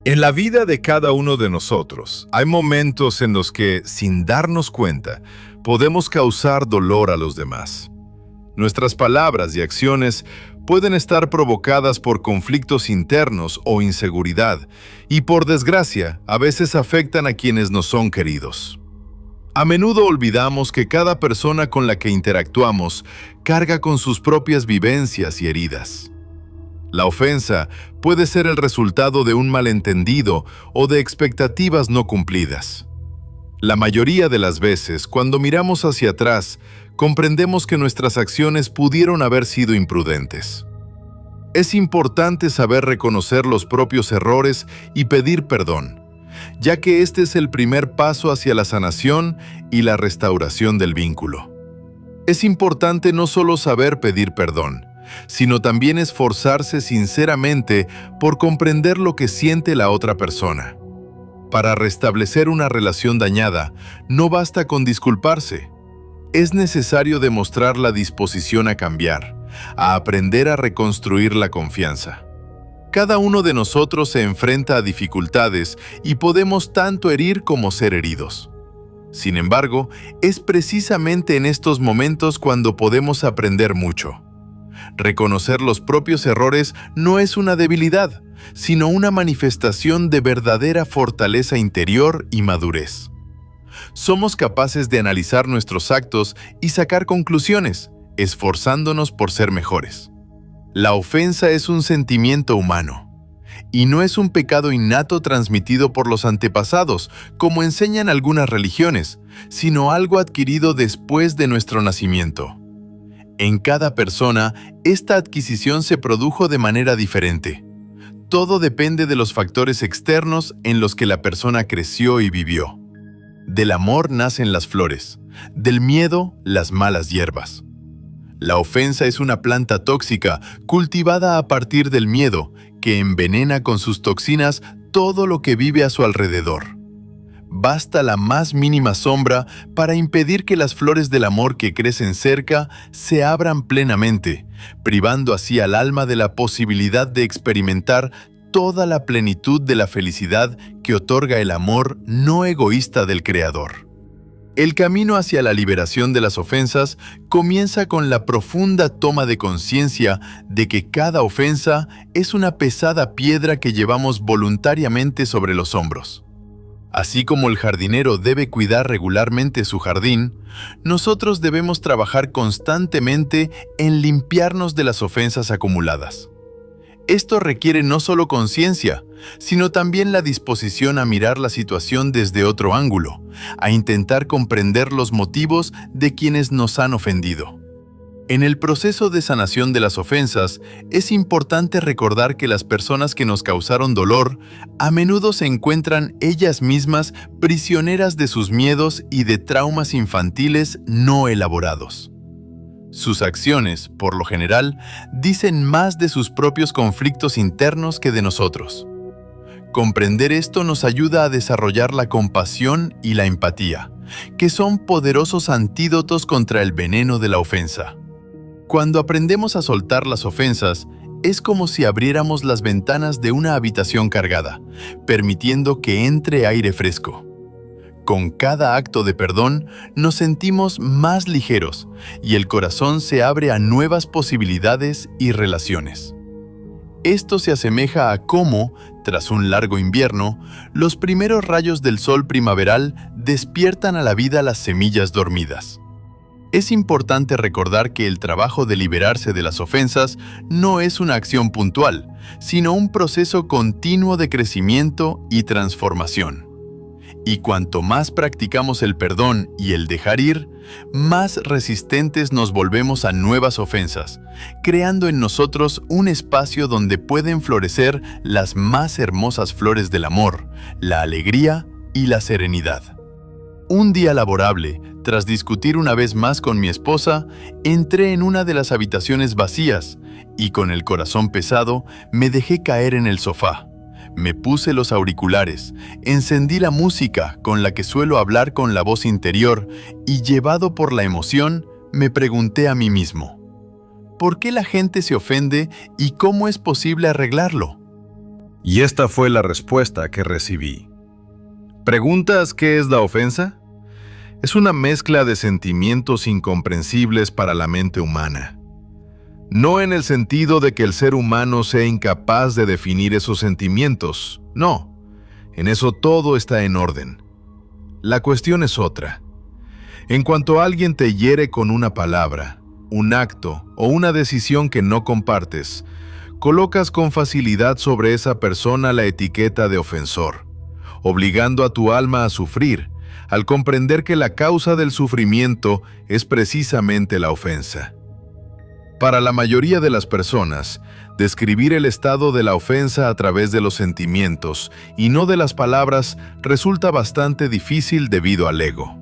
En la vida de cada uno de nosotros, hay momentos en los que, sin darnos cuenta, podemos causar dolor a los demás. Nuestras palabras y acciones pueden estar provocadas por conflictos internos o inseguridad, y por desgracia, a veces afectan a quienes nos son queridos. A menudo olvidamos que cada persona con la que interactuamos carga con sus propias vivencias y heridas. La ofensa puede ser el resultado de un malentendido o de expectativas no cumplidas. La mayoría de las veces, cuando miramos hacia atrás, comprendemos que nuestras acciones pudieron haber sido imprudentes. Es importante saber reconocer los propios errores y pedir perdón, ya que este es el primer paso hacia la sanación y la restauración del vínculo. Es importante no solo saber pedir perdón, sino también esforzarse sinceramente por comprender lo que siente la otra persona. Para restablecer una relación dañada, no basta con disculparse. Es necesario demostrar la disposición a cambiar, a aprender a reconstruir la confianza. Cada uno de nosotros se enfrenta a dificultades y podemos tanto herir como ser heridos. Sin embargo, es precisamente en estos momentos cuando podemos aprender mucho. Reconocer los propios errores no es una debilidad, sino una manifestación de verdadera fortaleza interior y madurez. Somos capaces de analizar nuestros actos y sacar conclusiones, esforzándonos por ser mejores. La ofensa es un sentimiento humano, y no es un pecado innato transmitido por los antepasados, como enseñan algunas religiones, sino algo adquirido después de nuestro nacimiento. En cada persona, esta adquisición se produjo de manera diferente. Todo depende de los factores externos en los que la persona creció y vivió. Del amor nacen las flores, del miedo, las malas hierbas. La ofensa es una planta tóxica cultivada a partir del miedo, que envenena con sus toxinas todo lo que vive a su alrededor. Basta la más mínima sombra para impedir que las flores del amor que crecen cerca se abran plenamente, privando así al alma de la posibilidad de experimentar toda la plenitud de la felicidad que otorga el amor no egoísta del Creador. El camino hacia la liberación de las ofensas comienza con la profunda toma de conciencia de que cada ofensa es una pesada piedra que llevamos voluntariamente sobre los hombros. Así como el jardinero debe cuidar regularmente su jardín, nosotros debemos trabajar constantemente en limpiarnos de las ofensas acumuladas. Esto requiere no solo conciencia, sino también la disposición a mirar la situación desde otro ángulo, a intentar comprender los motivos de quienes nos han ofendido. En el proceso de sanación de las ofensas, es importante recordar que las personas que nos causaron dolor a menudo se encuentran ellas mismas prisioneras de sus miedos y de traumas infantiles no elaborados. Sus acciones, por lo general, dicen más de sus propios conflictos internos que de nosotros. Comprender esto nos ayuda a desarrollar la compasión y la empatía, que son poderosos antídotos contra el veneno de la ofensa. Cuando aprendemos a soltar las ofensas, es como si abriéramos las ventanas de una habitación cargada, permitiendo que entre aire fresco. Con cada acto de perdón, nos sentimos más ligeros y el corazón se abre a nuevas posibilidades y relaciones. Esto se asemeja a cómo, tras un largo invierno, los primeros rayos del sol primaveral despiertan a la vida las semillas dormidas. Es importante recordar que el trabajo de liberarse de las ofensas no es una acción puntual, sino un proceso continuo de crecimiento y transformación. Y cuanto más practicamos el perdón y el dejar ir, más resistentes nos volvemos a nuevas ofensas, creando en nosotros un espacio donde pueden florecer las más hermosas flores del amor, la alegría y la serenidad. Un día laborable, tras discutir una vez más con mi esposa, entré en una de las habitaciones vacías y con el corazón pesado me dejé caer en el sofá. Me puse los auriculares, encendí la música con la que suelo hablar con la voz interior y, llevado por la emoción, me pregunté a mí mismo: ¿por qué la gente se ofende y cómo es posible arreglarlo? Y esta fue la respuesta que recibí. ¿Preguntas qué es la ofensa? Es una mezcla de sentimientos incomprensibles para la mente humana. No en el sentido de que el ser humano sea incapaz de definir esos sentimientos, no. En eso todo está en orden. La cuestión es otra. En cuanto alguien te hiere con una palabra, un acto o una decisión que no compartes, colocas con facilidad sobre esa persona la etiqueta de ofensor, obligando a tu alma a sufrir, al comprender que la causa del sufrimiento es precisamente la ofensa. Para la mayoría de las personas, describir el estado de la ofensa a través de los sentimientos y no de las palabras resulta bastante difícil debido al ego.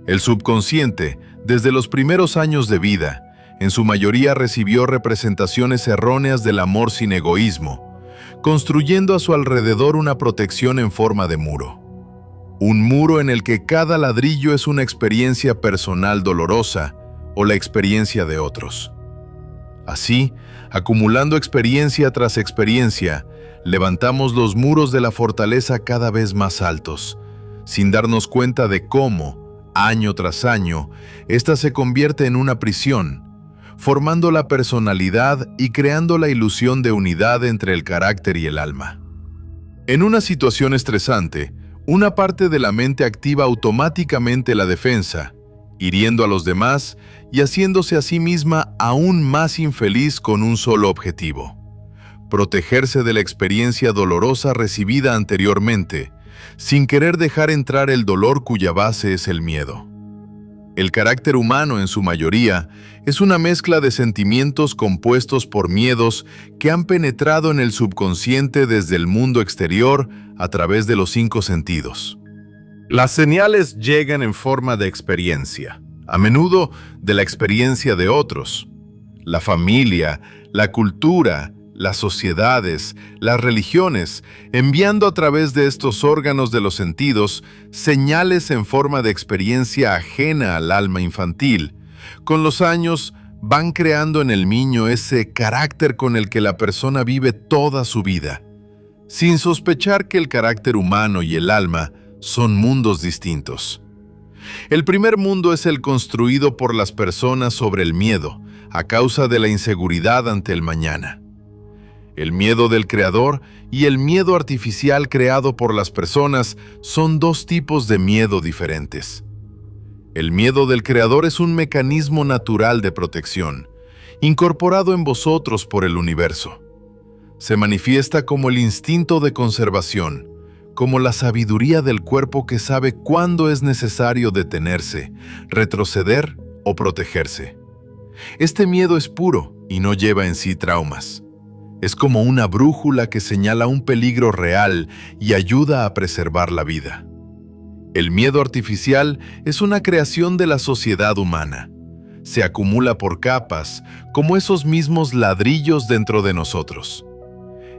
El subconsciente, desde los primeros años de vida, en su mayoría recibió representaciones erróneas del amor sin egoísmo, construyendo a su alrededor una protección en forma de muro. Un muro en el que cada ladrillo es una experiencia personal dolorosa o la experiencia de otros. Así, acumulando experiencia tras experiencia, levantamos los muros de la fortaleza cada vez más altos, sin darnos cuenta de cómo, año tras año, ésta se convierte en una prisión, formando la personalidad y creando la ilusión de unidad entre el carácter y el alma. En una situación estresante, una parte de la mente activa automáticamente la defensa, hiriendo a los demás y haciéndose a sí misma aún más infeliz con un solo objetivo: protegerse de la experiencia dolorosa recibida anteriormente, sin querer dejar entrar el dolor cuya base es el miedo. El carácter humano, en su mayoría, es una mezcla de sentimientos compuestos por miedos que han penetrado en el subconsciente desde el mundo exterior a través de los 5 sentidos. Las señales llegan en forma de experiencia, a menudo de la experiencia de otros. La familia, la cultura, las sociedades, las religiones, enviando a través de estos órganos de los sentidos señales en forma de experiencia ajena al alma infantil. Con los años van creando en el niño ese carácter con el que la persona vive toda su vida, sin sospechar que el carácter humano y el alma son mundos distintos. El primer mundo es el construido por las personas sobre el miedo, a causa de la inseguridad ante el mañana. El miedo del creador y el miedo artificial creado por las personas son 2 tipos de miedo diferentes. El miedo del creador es un mecanismo natural de protección, incorporado en vosotros por el universo. Se manifiesta como el instinto de conservación, como la sabiduría del cuerpo que sabe cuándo es necesario detenerse, retroceder o protegerse. Este miedo es puro y no lleva en sí traumas. Es como una brújula que señala un peligro real y ayuda a preservar la vida. El miedo artificial es una creación de la sociedad humana. Se acumula por capas, como esos mismos ladrillos dentro de nosotros.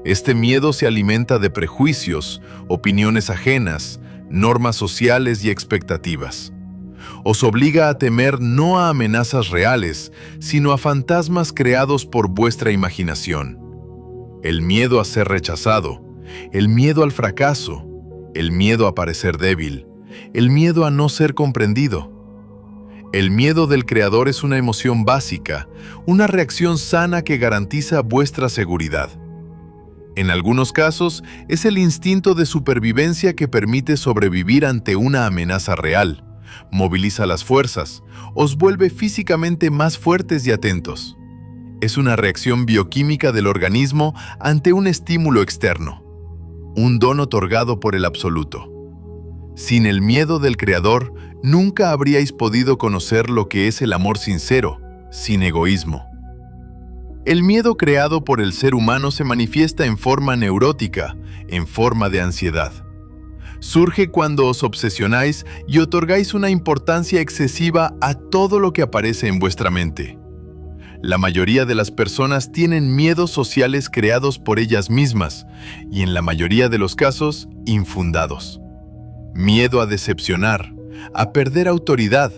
Este miedo se alimenta de prejuicios, opiniones ajenas, normas sociales y expectativas. Os obliga a temer no a amenazas reales, sino a fantasmas creados por vuestra imaginación. El miedo a ser rechazado, el miedo al fracaso, el miedo a parecer débil, el miedo a no ser comprendido. El miedo del creador es una emoción básica, una reacción sana que garantiza vuestra seguridad. En algunos casos, es el instinto de supervivencia que permite sobrevivir ante una amenaza real, moviliza las fuerzas, os vuelve físicamente más fuertes y atentos. Es una reacción bioquímica del organismo ante un estímulo externo, un don otorgado por el absoluto. Sin el miedo del creador, nunca habríais podido conocer lo que es el amor sincero, sin egoísmo. El miedo creado por el ser humano se manifiesta en forma neurótica, en forma de ansiedad. Surge cuando os obsesionáis y otorgáis una importancia excesiva a todo lo que aparece en vuestra mente. La mayoría de las personas tienen miedos sociales creados por ellas mismas y en la mayoría de los casos, infundados. Miedo a decepcionar, a perder autoridad,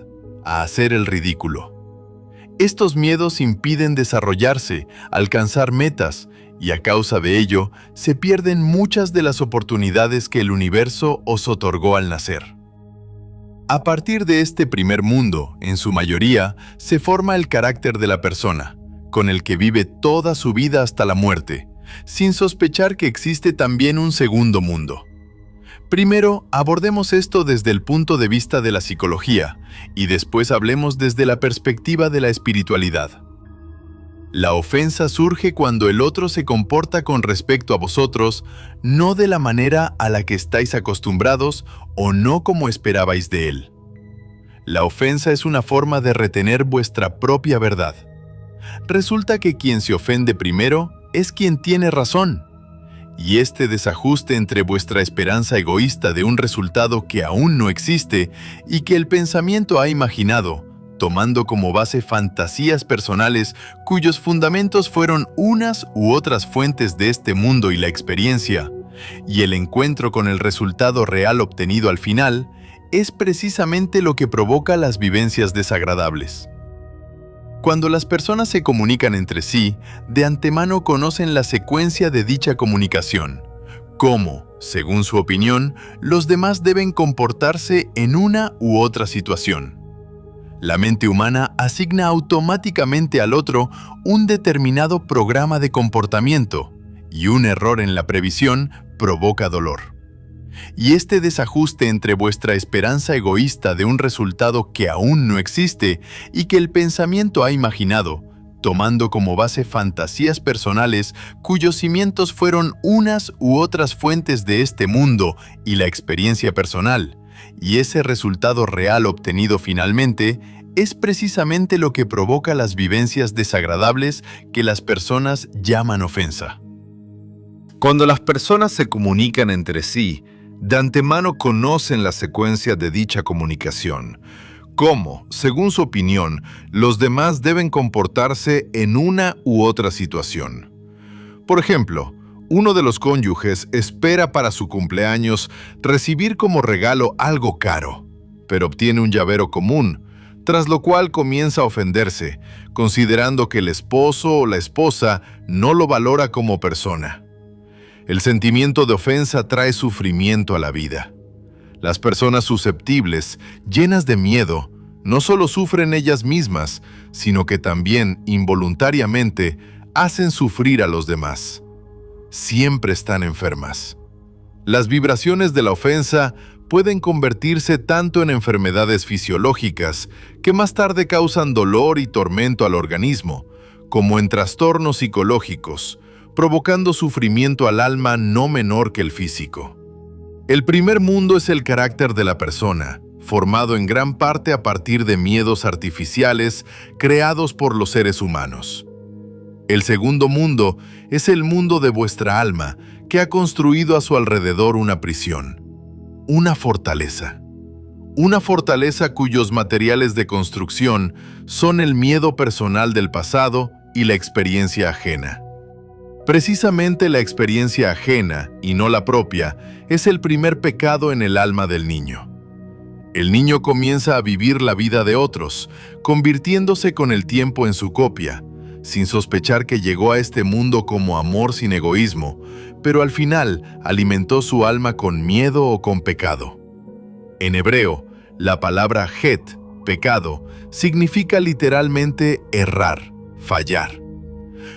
a hacer el ridículo. Estos miedos impiden desarrollarse, alcanzar metas y a causa de ello se pierden muchas de las oportunidades que el universo os otorgó al nacer. A partir de este primer mundo, en su mayoría, se forma el carácter de la persona, con el que vive toda su vida hasta la muerte, sin sospechar que existe también un segundo mundo. Primero, abordemos esto desde el punto de vista de la psicología, y después hablemos desde la perspectiva de la espiritualidad. La ofensa surge cuando el otro se comporta con respecto a vosotros, no de la manera a la que estáis acostumbrados o no como esperabais de él. La ofensa es una forma de retener vuestra propia verdad. Resulta que quien se ofende primero es quien tiene razón. Y este desajuste entre vuestra esperanza egoísta de un resultado que aún no existe y que el pensamiento ha imaginado, tomando como base fantasías personales cuyos fundamentos fueron unas u otras fuentes de este mundo y la experiencia, y el encuentro con el resultado real obtenido al final, es precisamente lo que provoca las vivencias desagradables. Cuando las personas se comunican entre sí, de antemano conocen la secuencia de dicha comunicación, cómo, según su opinión, los demás deben comportarse en una u otra situación. La mente humana asigna automáticamente al otro un determinado programa de comportamiento, y un error en la previsión provoca dolor. Y este desajuste entre vuestra esperanza egoísta de un resultado que aún no existe y que el pensamiento ha imaginado, tomando como base fantasías personales cuyos cimientos fueron unas u otras fuentes de este mundo y la experiencia personal, y ese resultado real obtenido finalmente, es precisamente lo que provoca las vivencias desagradables que las personas llaman ofensa. Cuando las personas se comunican entre sí, de antemano conocen la secuencia de dicha comunicación, cómo, según su opinión, los demás deben comportarse en una u otra situación. Por ejemplo, uno de los cónyuges espera para su cumpleaños recibir como regalo algo caro, pero obtiene un llavero común, tras lo cual comienza a ofenderse, considerando que el esposo o la esposa no lo valora como persona. El sentimiento de ofensa trae sufrimiento a la vida. Las personas susceptibles, llenas de miedo, no solo sufren ellas mismas, sino que también, involuntariamente, hacen sufrir a los demás. Siempre están enfermas. Las vibraciones de la ofensa pueden convertirse tanto en enfermedades fisiológicas, que más tarde causan dolor y tormento al organismo, como en trastornos psicológicos, provocando sufrimiento al alma no menor que el físico. El primer mundo es el carácter de la persona, formado en gran parte a partir de miedos artificiales creados por los seres humanos. El segundo mundo es el mundo de vuestra alma, que ha construido a su alrededor una prisión, una fortaleza cuyos materiales de construcción son el miedo personal del pasado y la experiencia ajena. Precisamente la experiencia ajena, y no la propia, es el primer pecado en el alma del niño. El niño comienza a vivir la vida de otros, convirtiéndose con el tiempo en su copia, sin sospechar que llegó a este mundo como amor sin egoísmo, pero al final alimentó su alma con miedo o con pecado. En hebreo, la palabra het, pecado, significa literalmente errar, fallar.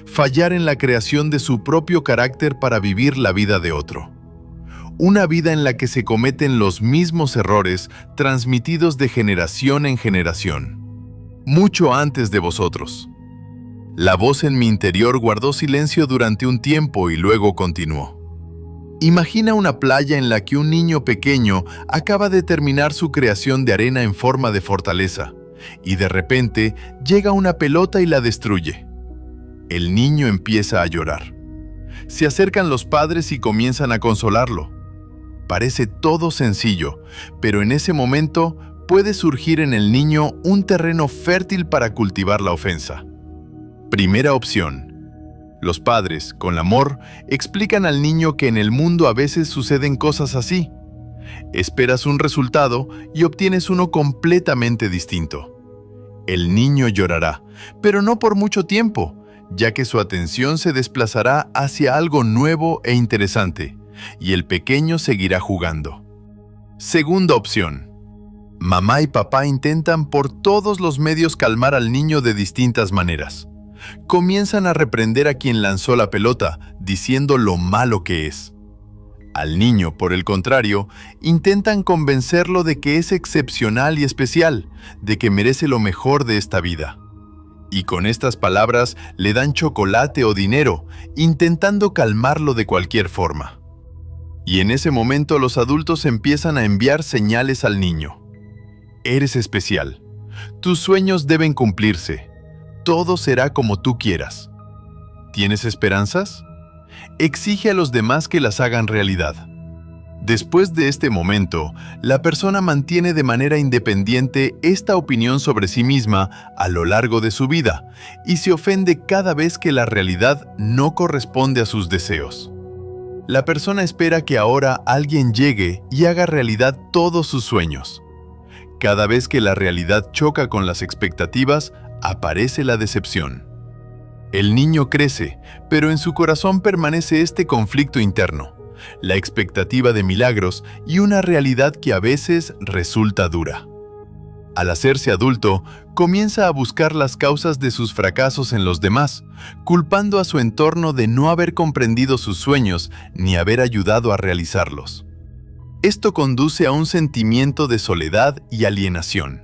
Fallar en la creación de su propio carácter para vivir la vida de otro. Una vida en la que se cometen los mismos errores transmitidos de generación en generación, mucho antes de vosotros. La voz en mi interior guardó silencio durante un tiempo y luego continuó. Imagina una playa en la que un niño pequeño acaba de terminar su creación de arena en forma de fortaleza, y de repente llega una pelota y la destruye. El niño empieza a llorar. Se acercan los padres y comienzan a consolarlo. Parece todo sencillo, pero en ese momento puede surgir en el niño un terreno fértil para cultivar la ofensa. Primera opción. Los padres, con amor, explican al niño que en el mundo a veces suceden cosas así. Esperas un resultado y obtienes uno completamente distinto. El niño llorará, pero no por mucho tiempo, ya que su atención se desplazará hacia algo nuevo e interesante, y el pequeño seguirá jugando. Segunda opción. Mamá y papá intentan por todos los medios calmar al niño de distintas maneras. Comienzan a reprender a quien lanzó la pelota, diciendo lo malo que es. Al niño, por el contrario, intentan convencerlo de que es excepcional y especial, de que merece lo mejor de esta vida. Y con estas palabras le dan chocolate o dinero, intentando calmarlo de cualquier forma. Y en ese momento los adultos empiezan a enviar señales al niño. Eres especial. Tus sueños deben cumplirse. Todo será como tú quieras. ¿Tienes esperanzas? Exige a los demás que las hagan realidad. Después de este momento, la persona mantiene de manera independiente esta opinión sobre sí misma a lo largo de su vida y se ofende cada vez que la realidad no corresponde a sus deseos. La persona espera que ahora alguien llegue y haga realidad todos sus sueños. Cada vez que la realidad choca con las expectativas, aparece la decepción. El niño crece, pero en su corazón permanece este conflicto interno, la expectativa de milagros y una realidad que a veces resulta dura. Al hacerse adulto, comienza a buscar las causas de sus fracasos en los demás, culpando a su entorno de no haber comprendido sus sueños ni haber ayudado a realizarlos. Esto conduce a un sentimiento de soledad y alienación.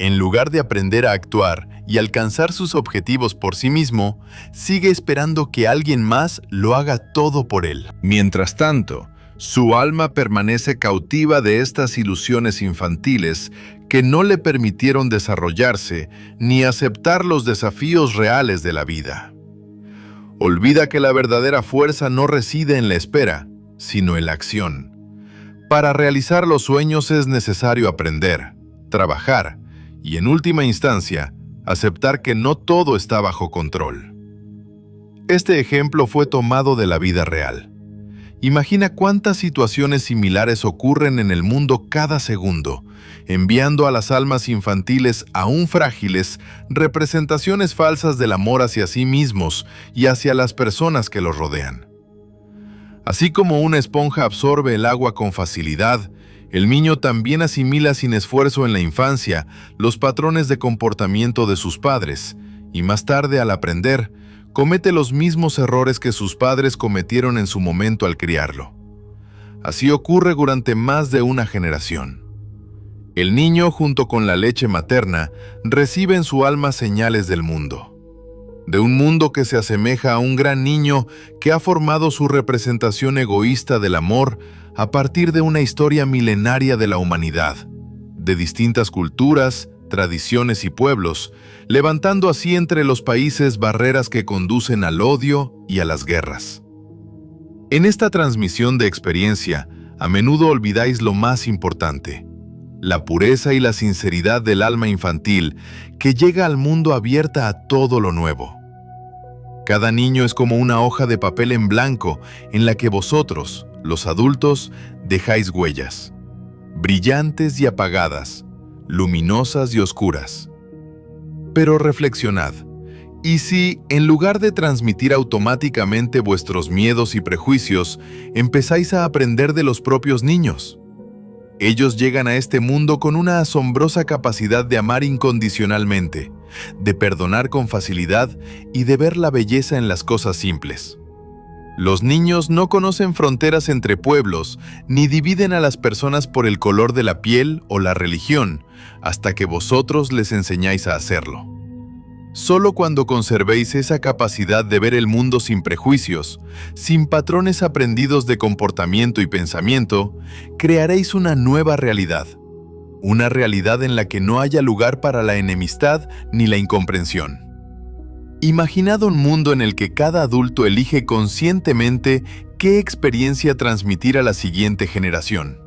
En lugar de aprender a actuar y alcanzar sus objetivos por sí mismo, sigue esperando que alguien más lo haga todo por él. Mientras tanto, su alma permanece cautiva de estas ilusiones infantiles que no le permitieron desarrollarse ni aceptar los desafíos reales de la vida. Olvida que la verdadera fuerza no reside en la espera, sino en la acción. Para realizar los sueños es necesario aprender, trabajar y, en última instancia, aceptar que no todo está bajo control. Este ejemplo fue tomado de la vida real. Imagina cuántas situaciones similares ocurren en el mundo cada segundo, enviando a las almas infantiles aún frágiles representaciones falsas del amor hacia sí mismos y hacia las personas que los rodean. Así como una esponja absorbe el agua con facilidad, el niño también asimila sin esfuerzo en la infancia los patrones de comportamiento de sus padres, y más tarde, al aprender, comete los mismos errores que sus padres cometieron en su momento al criarlo. Así ocurre durante más de una generación. El niño, junto con la leche materna, recibe en su alma señales del mundo. De un mundo que se asemeja a un gran niño que ha formado su representación egoísta del amor a partir de una historia milenaria de la humanidad, de distintas culturas, tradiciones y pueblos, levantando así entre los países barreras que conducen al odio y a las guerras. En esta transmisión de experiencia, a menudo olvidáis lo más importante: la pureza y la sinceridad del alma infantil que llega al mundo abierta a todo lo nuevo. Cada niño es como una hoja de papel en blanco en la que vosotros, los adultos, dejáis huellas, brillantes y apagadas, luminosas y oscuras. Pero reflexionad, ¿y si, en lugar de transmitir automáticamente vuestros miedos y prejuicios, empezáis a aprender de los propios niños? Ellos llegan a este mundo con una asombrosa capacidad de amar incondicionalmente, de perdonar con facilidad y de ver la belleza en las cosas simples. Los niños no conocen fronteras entre pueblos, ni dividen a las personas por el color de la piel o la religión, hasta que vosotros les enseñáis a hacerlo. Solo cuando conservéis esa capacidad de ver el mundo sin prejuicios, sin patrones aprendidos de comportamiento y pensamiento, crearéis una nueva realidad. Una realidad en la que no haya lugar para la enemistad ni la incomprensión. Imaginad un mundo en el que cada adulto elige conscientemente qué experiencia transmitir a la siguiente generación,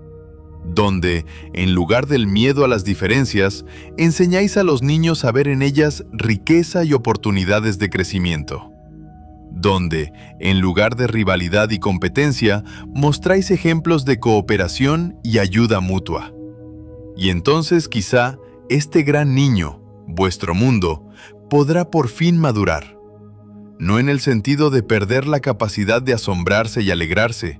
donde, en lugar del miedo a las diferencias, enseñáis a los niños a ver en ellas riqueza y oportunidades de crecimiento, donde, en lugar de rivalidad y competencia, mostráis ejemplos de cooperación y ayuda mutua. Y entonces quizá este gran niño, vuestro mundo, podrá por fin madurar. no en el sentido de perder la capacidad de asombrarse y alegrarse,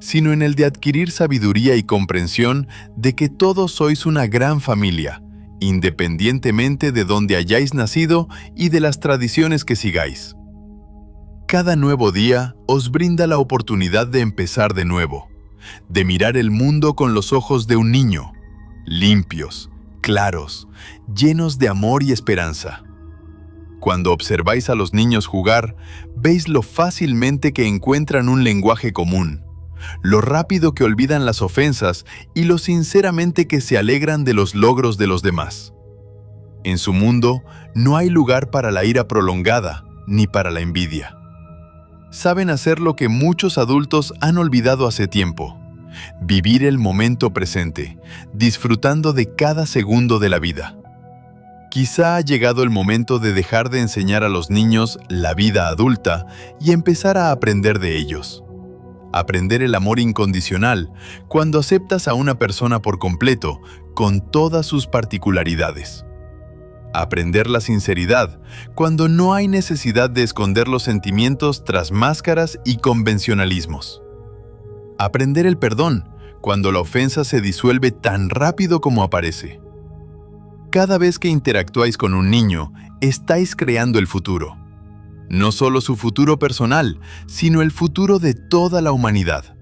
sino en el de adquirir sabiduría y comprensión de que todos sois una gran familia, independientemente de dónde hayáis nacido y de las tradiciones que sigáis. Cada nuevo día os brinda la oportunidad de empezar de nuevo, de mirar el mundo con los ojos de un niño, limpios, claros, llenos de amor y esperanza. Cuando observáis a los niños jugar, veis lo fácilmente que encuentran un lenguaje común, lo rápido que olvidan las ofensas y lo sinceramente que se alegran de los logros de los demás. En su mundo no hay lugar para la ira prolongada ni para la envidia. Saben hacer lo que muchos adultos han olvidado hace tiempo: vivir el momento presente, disfrutando de cada segundo de la vida. Quizá ha llegado el momento de dejar de enseñar a los niños la vida adulta y empezar a aprender de ellos. Aprender el amor incondicional cuando aceptas a una persona por completo, con todas sus particularidades. Aprender la sinceridad cuando no hay necesidad de esconder los sentimientos tras máscaras y convencionalismos. Aprender el perdón cuando la ofensa se disuelve tan rápido como aparece. Cada vez que interactuáis con un niño, estáis creando el futuro. No solo su futuro personal, sino el futuro de toda la humanidad.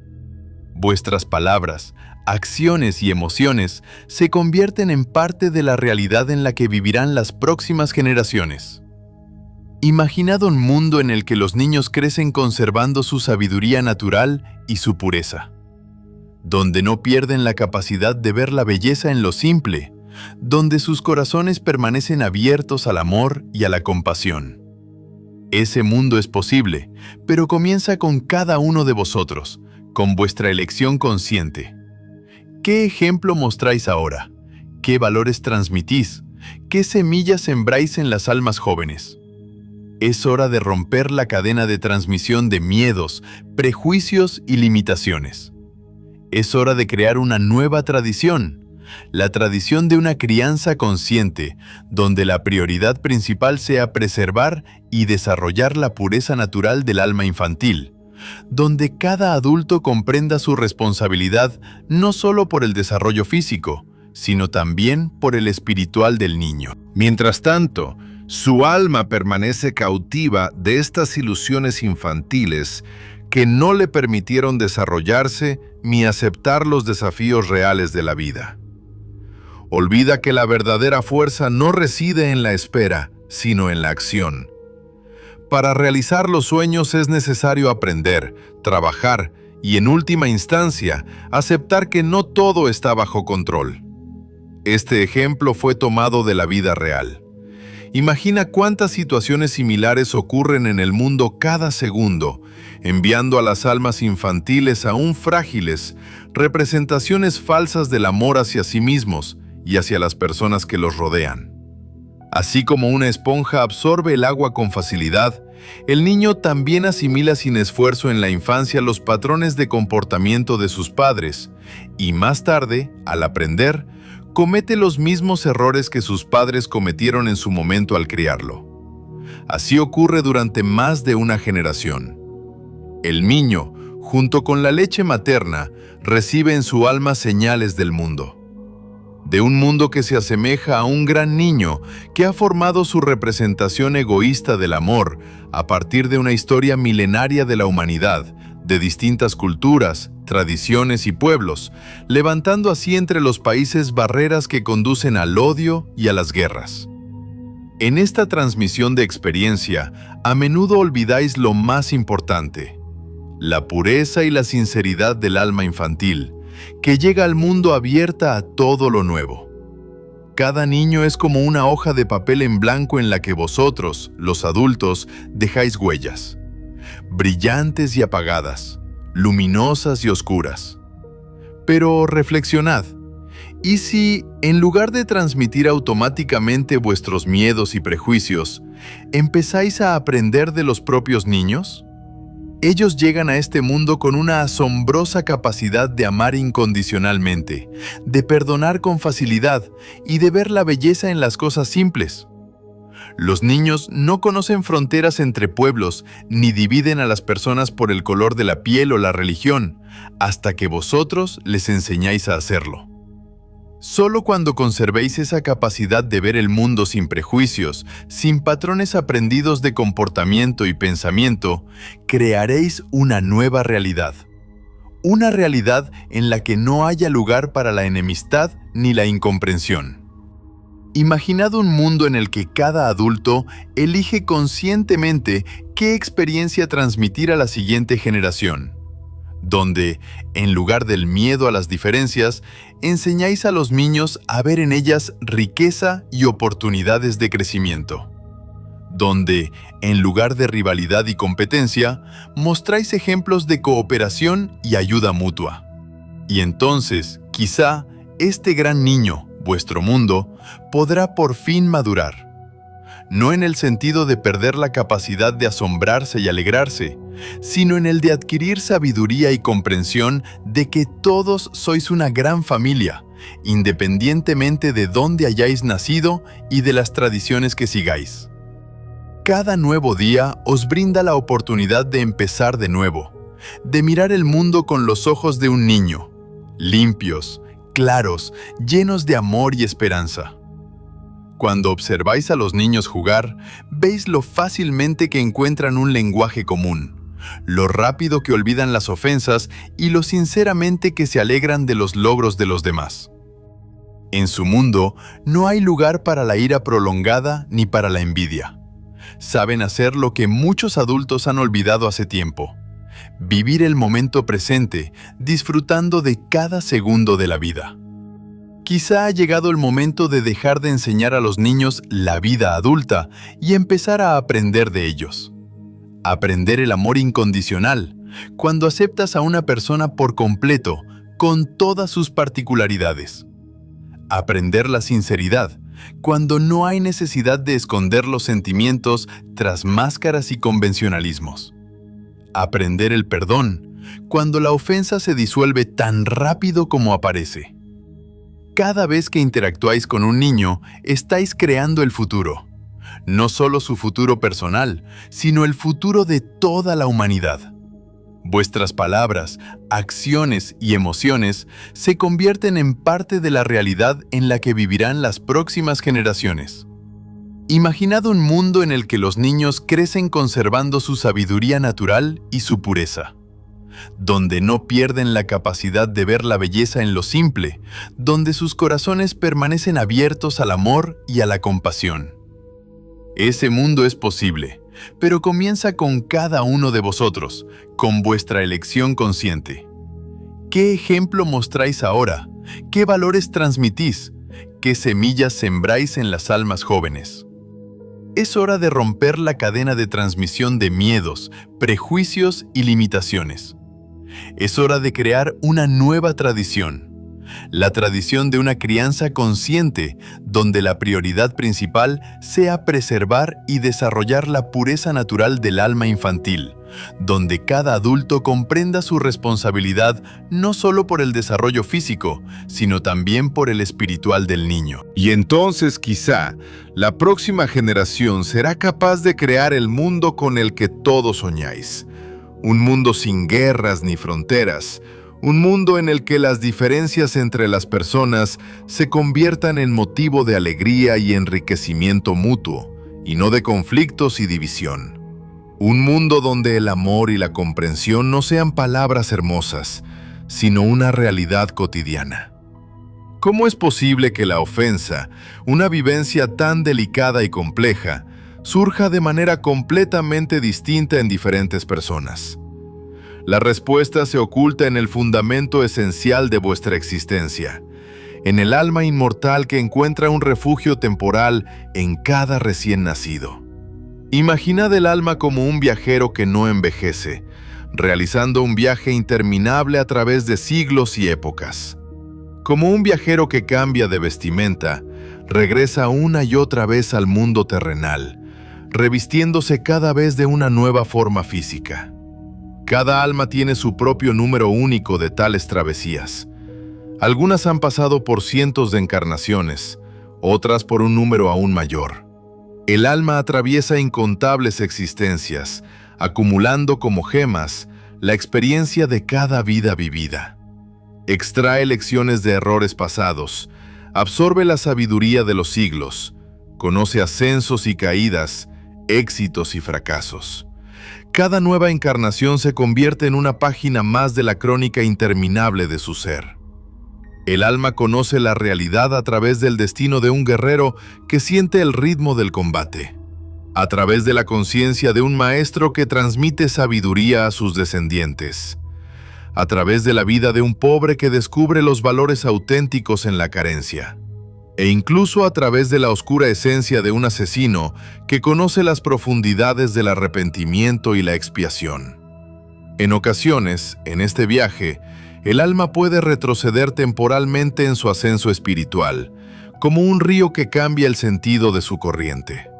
Vuestras palabras, acciones y emociones se convierten en parte de la realidad en la que vivirán las próximas generaciones. Imaginad un mundo en el que los niños crecen conservando su sabiduría natural y su pureza, donde no pierden la capacidad de ver la belleza en lo simple, donde sus corazones permanecen abiertos al amor y a la compasión. Ese mundo es posible, pero comienza con cada uno de vosotros, con vuestra elección consciente. ¿Qué ejemplo mostráis ahora? ¿Qué valores transmitís? ¿Qué semillas sembráis en las almas jóvenes? Es hora de romper la cadena de transmisión de miedos, prejuicios y limitaciones. Es hora de crear una nueva tradición, la tradición de una crianza consciente, donde la prioridad principal sea preservar y desarrollar la pureza natural del alma infantil, donde cada adulto comprenda su responsabilidad no solo por el desarrollo físico, sino también por el espiritual del niño. Mientras tanto, su alma permanece cautiva de estas ilusiones infantiles que no le permitieron desarrollarse ni aceptar los desafíos reales de la vida. Olvida que la verdadera fuerza no reside en la espera, sino en la acción. Para realizar los sueños es necesario aprender, trabajar y, en última instancia, aceptar que no todo está bajo control. Este ejemplo fue tomado de la vida real. Imagina cuántas situaciones similares ocurren en el mundo cada segundo, enviando a las almas infantiles aún frágiles representaciones falsas del amor hacia sí mismos y hacia las personas que los rodean. Así como una esponja absorbe el agua con facilidad, el niño también asimila sin esfuerzo en la infancia los patrones de comportamiento de sus padres y más tarde, al aprender, comete los mismos errores que sus padres cometieron en su momento al criarlo. Así ocurre durante más de una generación. El niño, junto con la leche materna, recibe en su alma señales del mundo. De un mundo que se asemeja a un gran niño que ha formado su representación egoísta del amor a partir de una historia milenaria de la humanidad, de distintas culturas, tradiciones y pueblos, levantando así entre los países barreras que conducen al odio y a las guerras. En esta transmisión de experiencia, a menudo olvidáis lo más importante: la pureza y la sinceridad del alma infantil, que llega al mundo abierta a todo lo nuevo. Cada niño es como una hoja de papel en blanco en la que vosotros, los adultos, dejáis huellas, brillantes y apagadas, luminosas y oscuras. Pero reflexionad, ¿y si, en lugar de transmitir automáticamente vuestros miedos y prejuicios, empezáis a aprender de los propios niños? Ellos llegan a este mundo con una asombrosa capacidad de amar incondicionalmente, de perdonar con facilidad y de ver la belleza en las cosas simples. Los niños no conocen fronteras entre pueblos ni dividen a las personas por el color de la piel o la religión, hasta que vosotros les enseñáis a hacerlo. Solo cuando conservéis esa capacidad de ver el mundo sin prejuicios, sin patrones aprendidos de comportamiento y pensamiento, crearéis una nueva realidad. Una realidad en la que no haya lugar para la enemistad ni la incomprensión. Imaginad un mundo en el que cada adulto elige conscientemente qué experiencia transmitir a la siguiente generación, donde, en lugar del miedo a las diferencias, enseñáis a los niños a ver en ellas riqueza y oportunidades de crecimiento. Donde, en lugar de rivalidad y competencia, mostráis ejemplos de cooperación y ayuda mutua. Y entonces, quizá, este gran niño, vuestro mundo, podrá por fin madurar. No en el sentido de perder la capacidad de asombrarse y alegrarse, sino en el de adquirir sabiduría y comprensión de que todos sois una gran familia, independientemente de dónde hayáis nacido y de las tradiciones que sigáis. Cada nuevo día os brinda la oportunidad de empezar de nuevo, de mirar el mundo con los ojos de un niño, limpios, claros, llenos de amor y esperanza. Cuando observáis a los niños jugar, veis lo fácilmente que encuentran un lenguaje común, lo rápido que olvidan las ofensas y lo sinceramente que se alegran de los logros de los demás. En su mundo no hay lugar para la ira prolongada ni para la envidia. Saben hacer lo que muchos adultos han olvidado hace tiempo: vivir el momento presente, disfrutando de cada segundo de la vida. Quizá ha llegado el momento de dejar de enseñar a los niños la vida adulta y empezar a aprender de ellos. Aprender el amor incondicional, cuando aceptas a una persona por completo, con todas sus particularidades. Aprender la sinceridad, cuando no hay necesidad de esconder los sentimientos tras máscaras y convencionalismos. Aprender el perdón, cuando la ofensa se disuelve tan rápido como aparece. Cada vez que interactuáis con un niño, estáis creando el futuro. No solo su futuro personal, sino el futuro de toda la humanidad. Vuestras palabras, acciones y emociones se convierten en parte de la realidad en la que vivirán las próximas generaciones. Imaginad un mundo en el que los niños crecen conservando su sabiduría natural y su pureza, donde no pierden la capacidad de ver la belleza en lo simple, donde sus corazones permanecen abiertos al amor y a la compasión. Ese mundo es posible, pero comienza con cada uno de vosotros, con vuestra elección consciente. ¿Qué ejemplo mostráis ahora? ¿Qué valores transmitís? ¿Qué semillas sembráis en las almas jóvenes? Es hora de romper la cadena de transmisión de miedos, prejuicios y limitaciones. Es hora de crear una nueva tradición. La tradición de una crianza consciente, donde la prioridad principal sea preservar y desarrollar la pureza natural del alma infantil, donde cada adulto comprenda su responsabilidad no solo por el desarrollo físico, sino también por el espiritual del niño. Y entonces quizá la próxima generación será capaz de crear el mundo con el que todos soñáis. Un mundo sin guerras ni fronteras. Un mundo en el que las diferencias entre las personas se conviertan en motivo de alegría y enriquecimiento mutuo, y no de conflictos y división. Un mundo donde el amor y la comprensión no sean palabras hermosas, sino una realidad cotidiana. ¿Cómo es posible que la ofensa, una vivencia tan delicada y compleja, surja de manera completamente distinta en diferentes personas? La respuesta se oculta en el fundamento esencial de vuestra existencia, en el alma inmortal que encuentra un refugio temporal en cada recién nacido. Imaginad el alma como un viajero que no envejece, realizando un viaje interminable a través de siglos y épocas. Como un viajero que cambia de vestimenta, regresa una y otra vez al mundo terrenal, revistiéndose cada vez de una nueva forma física. Cada alma tiene su propio número único de tales travesías. Algunas han pasado por cientos de encarnaciones, otras por un número aún mayor. El alma atraviesa incontables existencias, acumulando como gemas la experiencia de cada vida vivida. Extrae lecciones de errores pasados, absorbe la sabiduría de los siglos, conoce ascensos y caídas, éxitos y fracasos. Cada nueva encarnación se convierte en una página más de la crónica interminable de su ser. El alma conoce la realidad a través del destino de un guerrero que siente el ritmo del combate, a través de la conciencia de un maestro que transmite sabiduría a sus descendientes, a través de la vida de un pobre que descubre los valores auténticos en la carencia, e incluso a través de la oscura esencia de un asesino que conoce las profundidades del arrepentimiento y la expiación. En ocasiones, en este viaje, el alma puede retroceder temporalmente en su ascenso espiritual, como un río que cambia el sentido de su corriente.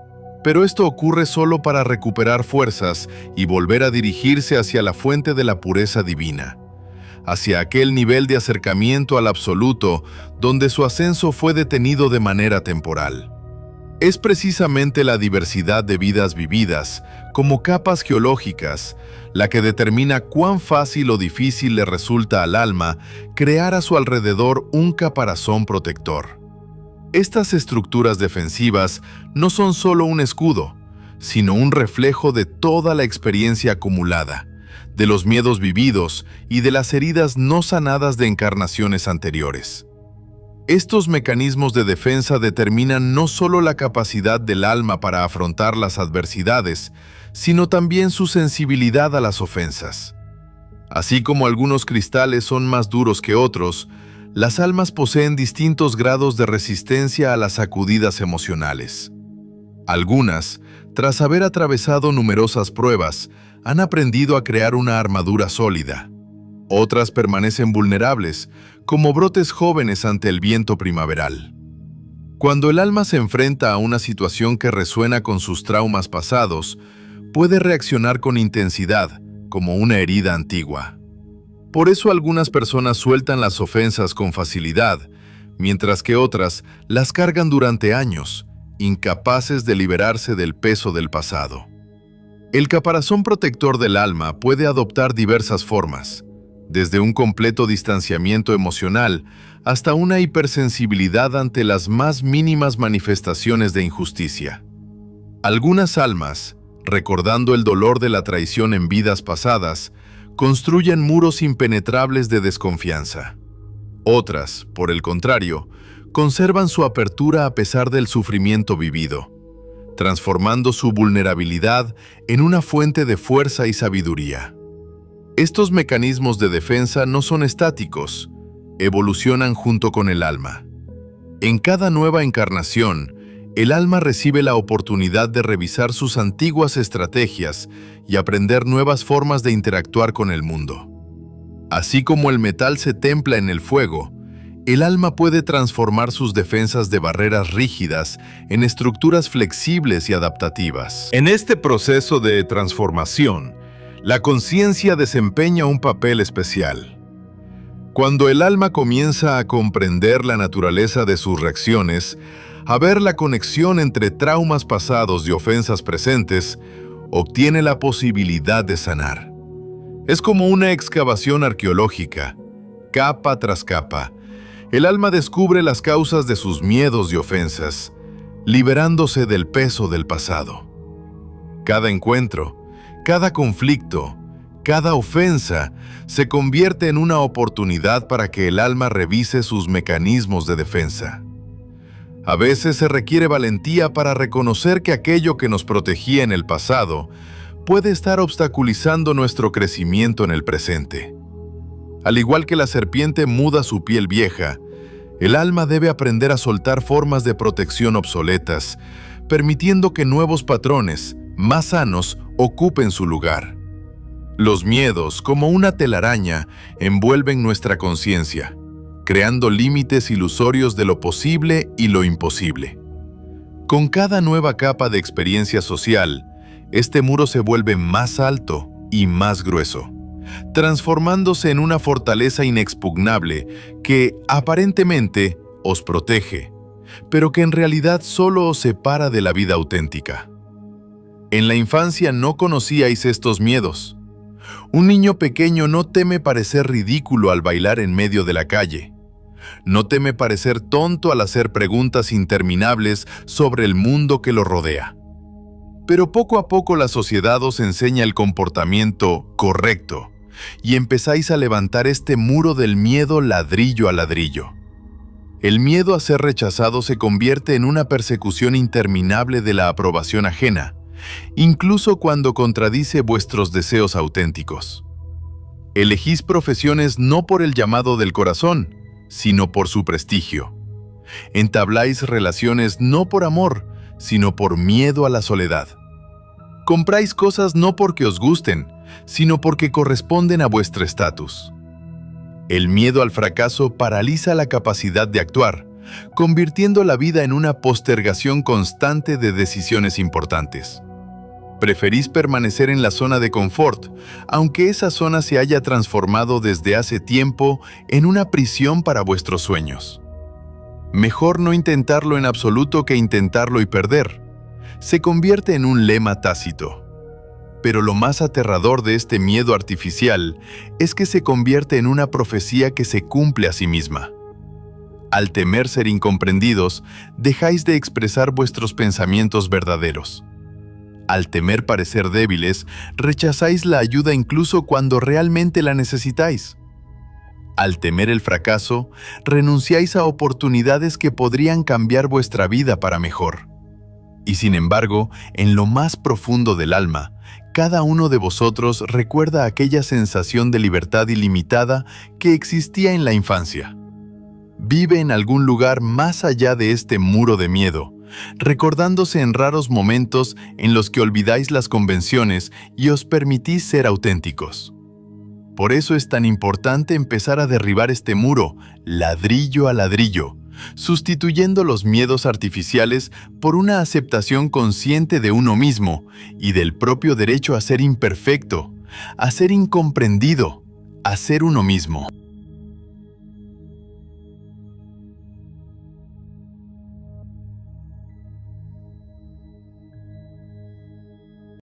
Pero esto ocurre solo para recuperar fuerzas y volver a dirigirse hacia la fuente de la pureza divina, hacia aquel nivel de acercamiento al absoluto donde su ascenso fue detenido de manera temporal. Es precisamente la diversidad de vidas vividas, como capas geológicas, la que determina cuán fácil o difícil le resulta al alma crear a su alrededor un caparazón protector. Estas estructuras defensivas no son solo un escudo, sino un reflejo de toda la experiencia acumulada, de los miedos vividos y de las heridas no sanadas de encarnaciones anteriores. Estos mecanismos de defensa determinan no solo la capacidad del alma para afrontar las adversidades, sino también su sensibilidad a las ofensas. Así como algunos cristales son más duros que otros, las almas poseen distintos grados de resistencia a las sacudidas emocionales. Algunas, tras haber atravesado numerosas pruebas, han aprendido a crear una armadura sólida. Otras permanecen vulnerables, como brotes jóvenes ante el viento primaveral. Cuando el alma se enfrenta a una situación que resuena con sus traumas pasados, puede reaccionar con intensidad, como una herida antigua. Por eso algunas personas sueltan las ofensas con facilidad, mientras que otras las cargan durante años, incapaces de liberarse del peso del pasado. El caparazón protector del alma puede adoptar diversas formas, desde un completo distanciamiento emocional hasta una hipersensibilidad ante las más mínimas manifestaciones de injusticia. Algunas almas, recordando el dolor de la traición en vidas pasadas, construyen muros impenetrables de desconfianza. Otras, por el contrario, conservan su apertura a pesar del sufrimiento vivido, transformando su vulnerabilidad en una fuente de fuerza y sabiduría. Estos mecanismos de defensa no son estáticos, evolucionan junto con el alma. En cada nueva encarnación, el alma recibe la oportunidad de revisar sus antiguas estrategias y aprender nuevas formas de interactuar con el mundo. Así como el metal se templa en el fuego, el alma puede transformar sus defensas de barreras rígidas en estructuras flexibles y adaptativas. En este proceso de transformación, la conciencia desempeña un papel especial. Cuando el alma comienza a comprender la naturaleza de sus reacciones, a ver la conexión entre traumas pasados y ofensas presentes, obtiene la posibilidad de sanar. Es como una excavación arqueológica, capa tras capa. El alma descubre las causas de sus miedos y ofensas, liberándose del peso del pasado. Cada encuentro, cada conflicto, cada ofensa se convierte en una oportunidad para que el alma revise sus mecanismos de defensa. A veces se requiere valentía para reconocer que aquello que nos protegía en el pasado puede estar obstaculizando nuestro crecimiento en el presente. Al igual que la serpiente muda su piel vieja, el alma debe aprender a soltar formas de protección obsoletas, permitiendo que nuevos patrones, más sanos, ocupen su lugar. Los miedos, como una telaraña, envuelven nuestra conciencia, creando límites ilusorios de lo posible y lo imposible. Con cada nueva capa de experiencia social, este muro se vuelve más alto y más grueso, transformándose en una fortaleza inexpugnable que, aparentemente, os protege, pero que en realidad solo os separa de la vida auténtica. En la infancia no conocíais estos miedos. Un niño pequeño no teme parecer ridículo al bailar en medio de la calle. No teme parecer tonto al hacer preguntas interminables sobre el mundo que lo rodea. Pero poco a poco la sociedad os enseña el comportamiento correcto y empezáis a levantar este muro del miedo ladrillo a ladrillo. El miedo a ser rechazado se convierte en una persecución interminable de la aprobación ajena, incluso cuando contradice vuestros deseos auténticos. Elegís profesiones no por el llamado del corazón, sino por su prestigio. Entabláis relaciones no por amor, sino por miedo a la soledad. Compráis cosas no porque os gusten, sino porque corresponden a vuestro estatus. El miedo al fracaso paraliza la capacidad de actuar, convirtiendo la vida en una postergación constante de decisiones importantes. Preferís permanecer en la zona de confort, aunque esa zona se haya transformado desde hace tiempo en una prisión para vuestros sueños. Mejor no intentarlo en absoluto que intentarlo y perder. Se convierte en un lema tácito. Pero lo más aterrador de este miedo artificial es que se convierte en una profecía que se cumple a sí misma. Al temer ser incomprendidos, dejáis de expresar vuestros pensamientos verdaderos. Al temer parecer débiles, rechazáis la ayuda incluso cuando realmente la necesitáis. Al temer el fracaso, renunciáis a oportunidades que podrían cambiar vuestra vida para mejor. Y sin embargo, en lo más profundo del alma, cada uno de vosotros recuerda aquella sensación de libertad ilimitada que existía en la infancia. Vive en algún lugar más allá de este muro de miedo, recordándose en raros momentos en los que olvidáis las convenciones y os permitís ser auténticos. Por eso es tan importante empezar a derribar este muro, ladrillo a ladrillo, sustituyendo los miedos artificiales por una aceptación consciente de uno mismo y del propio derecho a ser imperfecto, a ser incomprendido, a ser uno mismo.